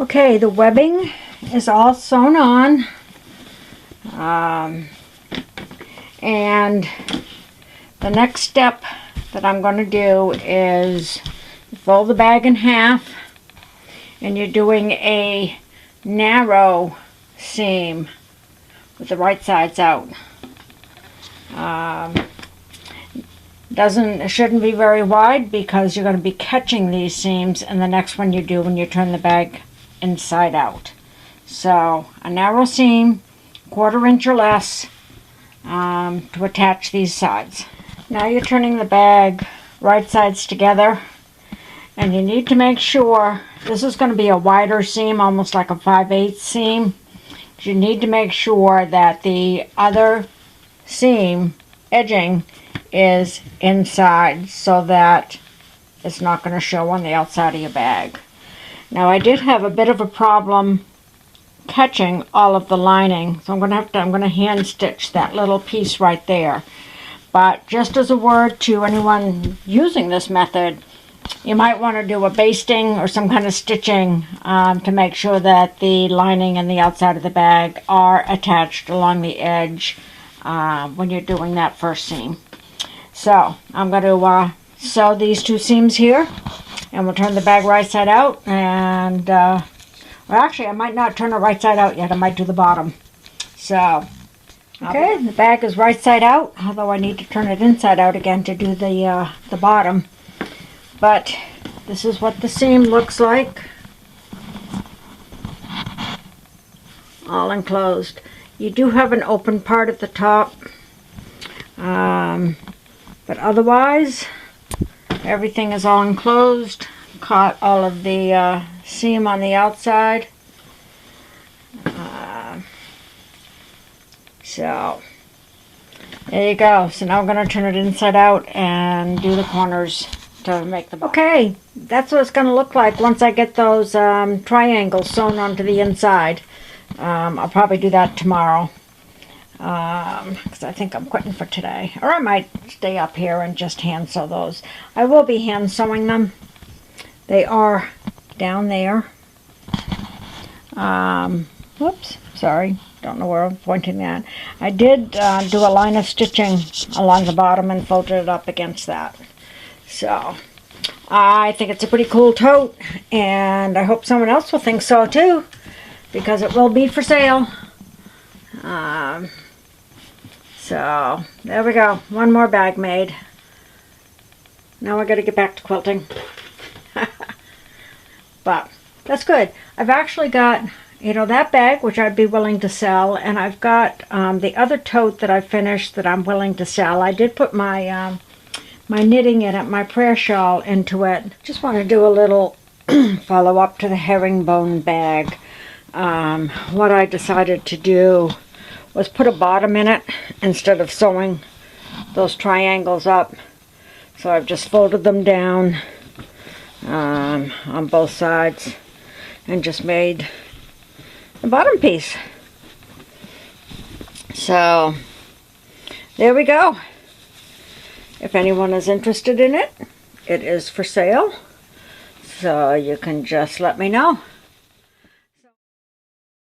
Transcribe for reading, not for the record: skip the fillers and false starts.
Okay, the webbing is all sewn on. And the next step that I'm going to do is fold the bag in half, and you're doing a narrow seam with the right sides out. It shouldn't be very wide because you're going to be catching these seams in the next one you do when you turn the bag inside out. So a narrow seam, 1/4 inch or less, to attach these sides. Now you're turning the bag right sides together, and you need to make sure this is going to be a wider seam, almost like a 5/8 seam. You need to make sure that the other seam edging is inside so that it's not going to show on the outside of your bag. Now I did have a bit of a problem catching all of the lining, so I'm going to hand stitch that little piece right there. But just as a word to anyone using this method, you might want to do a basting or some kind of stitching to make sure that the lining and the outside of the bag are attached along the edge when you're doing that first seam. So I'm going to sew these 2 seams here, and we'll turn the bag right side out. And well, actually I might not turn it right side out yet. I might do the bottom. So okay, the bag is right side out, although I need to turn it inside out again to do the bottom. But this is what the seam looks like, all enclosed. You do have an open part at the top, but otherwise everything is all enclosed. Caught all of the seam on the outside. So there you go. So now I'm going to turn it inside out and do the corners to make the bottom. Okay, that's what it's going to look like once I get those triangles sewn onto the inside. I'll probably do that tomorrow because I think I'm quitting for today. Or I might stay up here and just hand sew those. I will be hand sewing them. They are down there. Whoops, sorry. Don't know where I'm pointing at. I did do a line of stitching along the bottom and folded it up against that. So I think it's a pretty cool tote, and I hope someone else will think so too, because it will be for sale. So there we go. One more bag made. Now I got to get back to quilting. But that's good. I've actually got, you know, that bag, which I'd be willing to sell, and I've got the other tote that I finished that I'm willing to sell. I did put my my knitting in it, my prayer shawl into it. Just want to do a little follow up to the herringbone bag. What I decided to do was put a bottom in it instead of sewing those triangles up. So I've just folded them down on both sides and just made the bottom piece. So there we go. If anyone is interested in it, it is for sale. So you can just let me know.